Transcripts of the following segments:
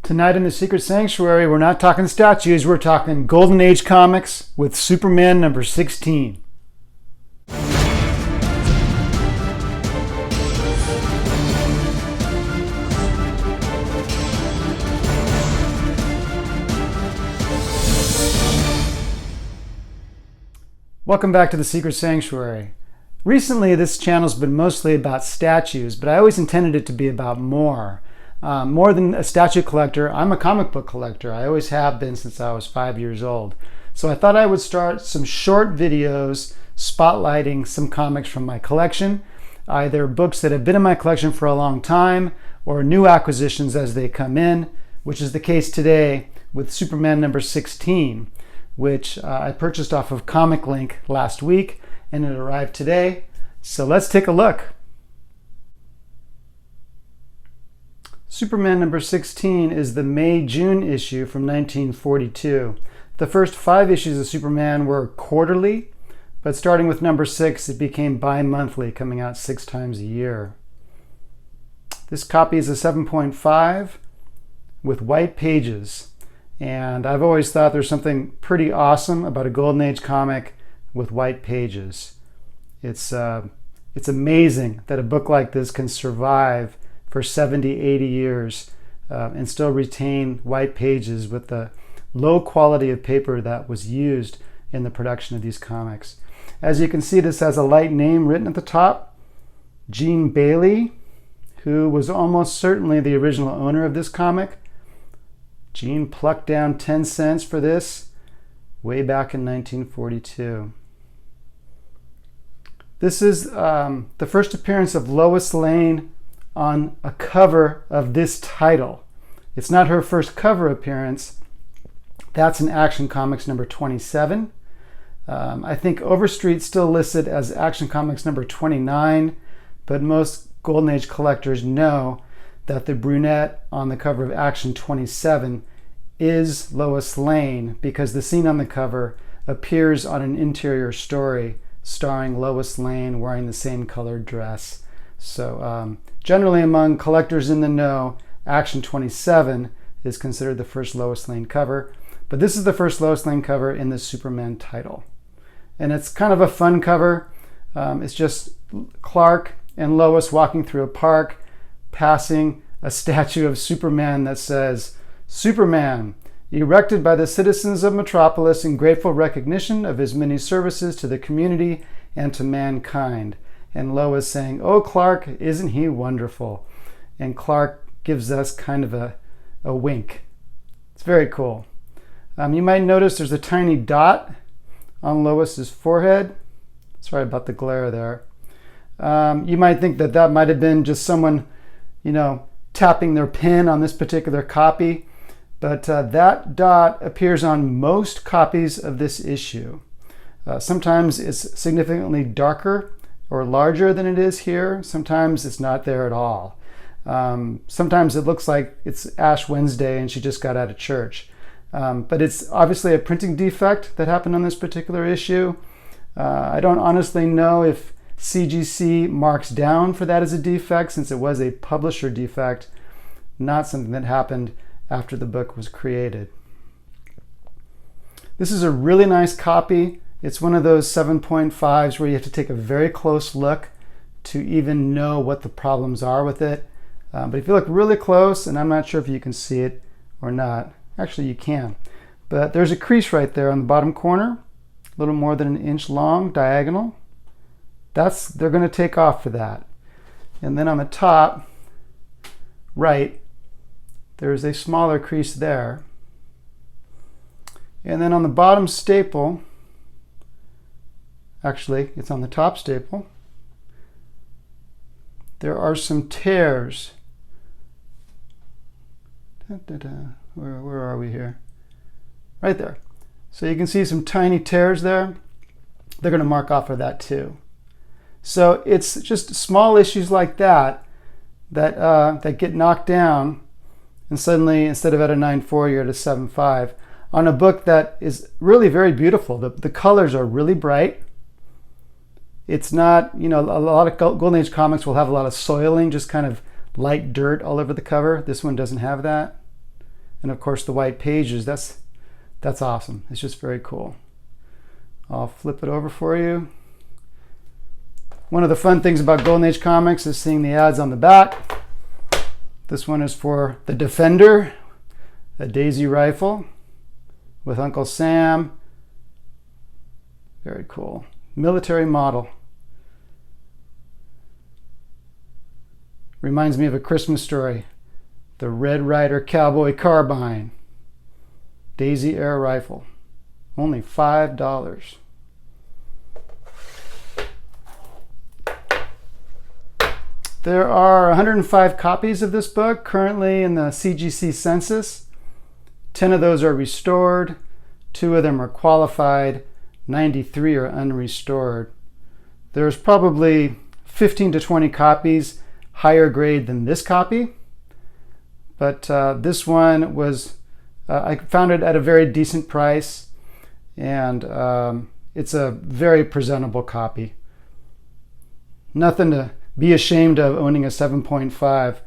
Tonight in the Secret Sanctuary, we're not talking statues, we're talking Golden Age comics with Superman number 16. Welcome back to the Secret Sanctuary. Recently, this channel's been mostly about statues, but I always intended it to be about more. More than a statue collector, I'm a comic book collector. I always have been since I was 5 years old. So I thought I would start some short videos spotlighting some comics from my collection, either books that have been in my collection for a long time or new acquisitions as they come in, which is the case today with Superman number 16, which I purchased off of Comic Link last week, and it arrived today. So let's take a look. Superman number 16 is the May-June issue from 1942. The first 5 issues of Superman were quarterly, but starting with number 6, it became bi-monthly, coming out 6 times a year. This copy is a 7.5 with white pages, and I've always thought there's something pretty awesome about a Golden Age comic with white pages. It's amazing that a book like this can survive for 70, 80 years and still retain white pages with the low quality of paper that was used in the production of these comics. As you can see, this has a light name written at the top, Gene Bailey, who was almost certainly the original owner of this comic. Gene plucked down 10 cents for this way back in 1942. This is the first appearance of Lois Lane on a cover of this title. It's not her first cover appearance. That's in Action Comics number 27. I think Overstreet's still listed as Action Comics number 29, but most Golden Age collectors know that the brunette on the cover of Action 27 is Lois Lane because the scene on the cover appears on an interior story starring Lois Lane wearing the same colored dress. So generally among collectors in the know, Action 27 is considered the first Lois Lane cover, but this is the first Lois Lane cover in the Superman title. And it's kind of a fun cover. It's just Clark and Lois walking through a park, passing a statue of Superman that says, "Superman, erected by the citizens of Metropolis in grateful recognition of his many services to the community and to mankind." And Lois saying, "Oh, Clark, isn't he wonderful?" And Clark gives us kind of a wink. It's very cool. You might notice there's a tiny dot on Lois's forehead. Sorry about the glare there. You might think that that might have been just someone, tapping their pen on this particular copy. But that dot appears on most copies of this issue. Sometimes it's significantly darker or larger than it is here. Sometimes it's not there at all. Sometimes it looks like it's Ash Wednesday and she just got out of church. But it's obviously a printing defect that happened on this particular issue. I don't honestly know if CGC marks down for that as a defect, since it was a publisher defect, not something that happened after the book was created. This is a really nice copy. It's one of those 7.5s where you have to take a very close look to even know what the problems are with it. But if you look really close, and I'm not sure if you can see it or not, actually you can, but there's a crease right there on the bottom corner, a little more than 1 inch long, diagonal. They're going to take off for that. And then on the top right, there's a smaller crease there. And then on the bottom staple, actually it's on the top staple, there are some tears. Where are we here? Right there. So you can see some tiny tears there. They're going to mark off for that too. So it's just small issues like that get knocked down, and suddenly instead of at a 9.4 you're at a 7.5 on a book that is really very beautiful. The colors are really bright. It's not, a lot of Golden Age comics will have a lot of soiling, just kind of light dirt all over the cover. This one doesn't have that. And of course the white pages, that's awesome. It's just very cool. I'll flip it over for you. One of the fun things about Golden Age comics is seeing the ads on the back. This one is for the Defender, a Daisy rifle with Uncle Sam. Very cool. Military model. Reminds me of A Christmas Story. The Red Ryder Cowboy Carbine. Daisy air rifle. Only $5. There are 105 copies of this book currently in the CGC census. 10 of those are restored. 2 of them are qualified. 93 are unrestored. There's probably 15 to 20 copies higher grade than this copy. But this one was, I found it at a very decent price, and it's a very presentable copy. Nothing to be ashamed of owning a 7.5 of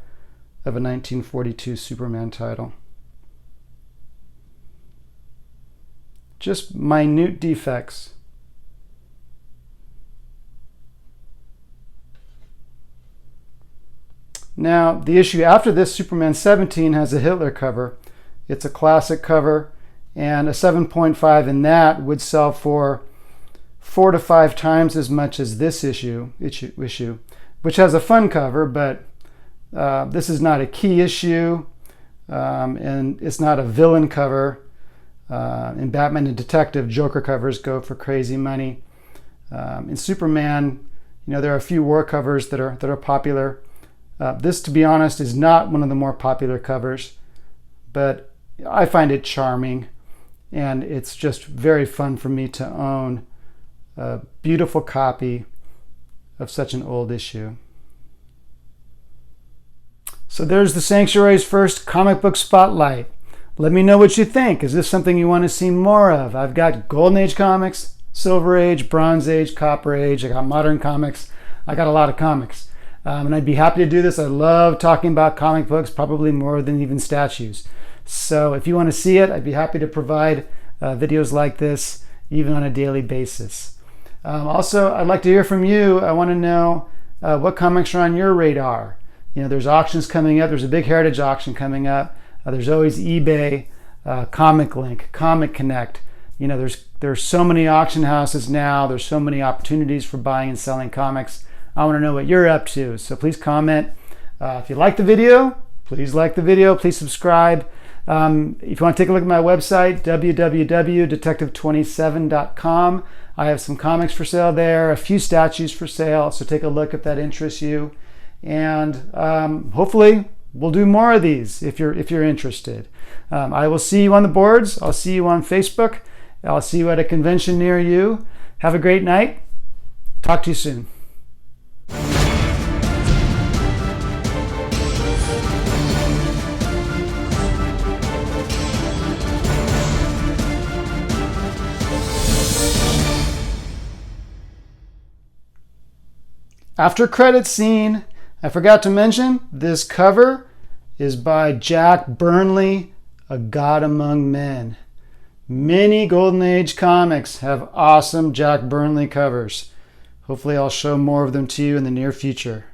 a 1942 Superman title. Just minute defects. Now, the issue after this, Superman 17, has a Hitler cover. It's a classic cover, and a 7.5 in that would sell for 4 to 5 times as much as this issue, which has a fun cover, but this is not a key issue, and it's not a villain cover. In Batman and Detective, Joker covers go for crazy money. In Superman, there are a few war covers that are popular. This, to be honest, is not one of the more popular covers, but I find it charming, and it's just very fun for me to own a beautiful copy of such an old issue. So there's the Sanctuary's first comic book spotlight. Let me know what you think. Is this something you want to see more of? I've got Golden Age comics, Silver Age, Bronze Age, Copper Age. I got modern comics. I got a lot of comics. And I'd be happy to do this. I love talking about comic books, probably more than even statues. So if you want to see it, I'd be happy to provide videos like this, even on a daily basis. Also, I'd like to hear from you. I want to know what comics are on your radar. There's auctions coming up. There's a big Heritage auction coming up. There's always eBay, Comic Link, Comic Connect. There's so many auction houses now. There's so many opportunities for buying and selling comics. I want to know what you're up to, so please comment. If you like the video, please like the video. Please subscribe. If you want to take a look at my website, www.detective27.com, I have some comics for sale there, a few statues for sale, so take a look if that interests you. And hopefully we'll do more of these if you're interested. I will see you on the boards. I'll see you on Facebook. I'll see you at a convention near you. Have a great night. Talk to you soon. After credits scene, I forgot to mention this cover is by Jack Burnley, A God Among Men. Many Golden Age comics have awesome Jack Burnley covers. Hopefully I'll show more of them to you in the near future.